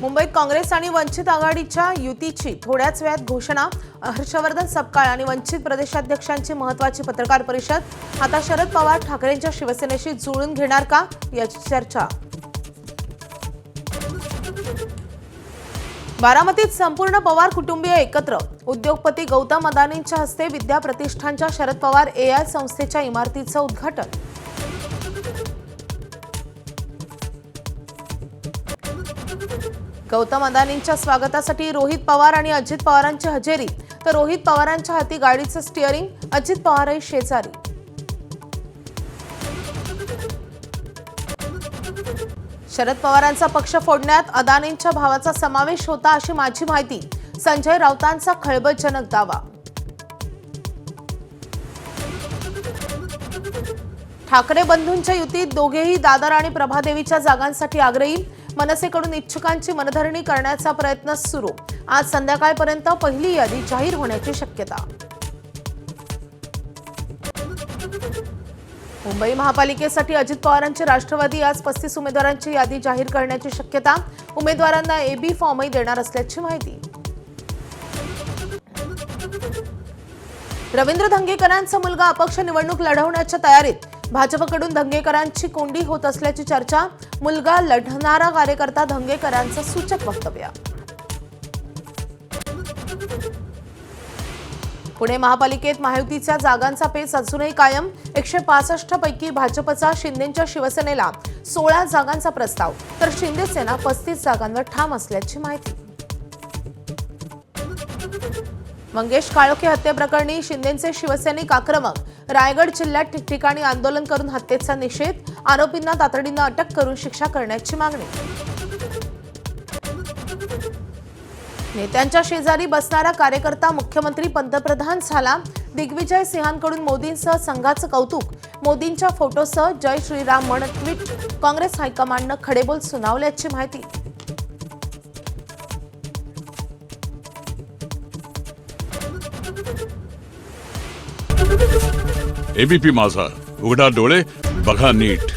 मुंबईत काँग्रेस आणि वंचित आघाडीच्या युतीची थोड्याच वेळात घोषणा। हर्षवर्धन सपकाळ आणि वंचित प्रदेशाध्यक्षांची महत्त्वाची पत्रकार परिषद। आता शरद पवार ठाकरेंच्या शिवसेनेशी जुळून घेणार का याची चर्चा। बारामतीत संपूर्ण पवार कुटुंबीय एकत्र। उद्योगपती गौतम अदानींच्या हस्ते विद्या प्रतिष्ठानच्या शरद पवार AI संस्थेच्या इमारतीचं उद्घाटन। गौतम अदानींच्या स्वागतासाठी रोहित पवार आणि अजित पवारांची हजेरी, तर रोहित पवारांच्या हाती गाडीचं स्टीअरिंग, अजित पवारही शेजारी। शरद पवारांचा पक्ष फोडण्यात अदानींच्या भावाचा समावेश होता अशी माझी माहिती, संजय राऊतांचा खळबळजनक दावा। ठाकरे बंधूंच्या युतीत दोघेही दादर आणि प्रभादेवीच्या जागांसाठी आग्रही। मनसेकडून इच्छुकांची मनधरणी करण्याचा प्रयत्न सुरू। आज संध्याकाळपर्यंत पहिली यादी जाहीर होण्याची शक्यता। मुंबई महापालिकेसाठी अजित पवारांची राष्ट्रवादी आज 35 उमेदवारांची यादी जाहीर करण्याची शक्यता। उमेदवारांना AB फॉर्मही देणार असल्याची माहिती। रवींद्र धंगेकरांचा मुलगा अपक्ष निवडणूक लढवण्याच्या तयारीत। भाजपकडून धंगेकरांची कोंडी होत असल्याची चर्चा। मुलगा लढणारा कार्यकर्ता धंगेकरांचं सूचक वक्तव्य। पुणे महापालिकेत महायुतीच्या जागांचा पेच अजूनही कायम। 165 पैकी भाजपचा शिंदेच्या शिवसेनेला 16 जागांचा प्रस्ताव, तर शिंदेसेना 35 जागांवर ठाम असल्याची माहिती। मंगेश काळोखे हत्येप्रकरणी शिंदेचे शिवसैनिक आक्रमक। रायगड जिल्ह्यात ठिकठिकाणी आंदोलन करून हत्येचा निषेध। आरोपींना तातडीने अटक करून शिक्षा करण्याची मागणी। नेत्यांच्या शेजारी बसणारा कार्यकर्ता मुख्यमंत्री पंतप्रधान झाला। दिग्विजय सिंहांकडून मोदींसह संघाचं कौतुक। मोदींच्या फोटोसह जय श्रीराम म्हणत ट्विट। काँग्रेस हायकमांडनं खडेबोल सुनावल्याची माहिती। ABP माझा, उघडा डोळे बघा नीट।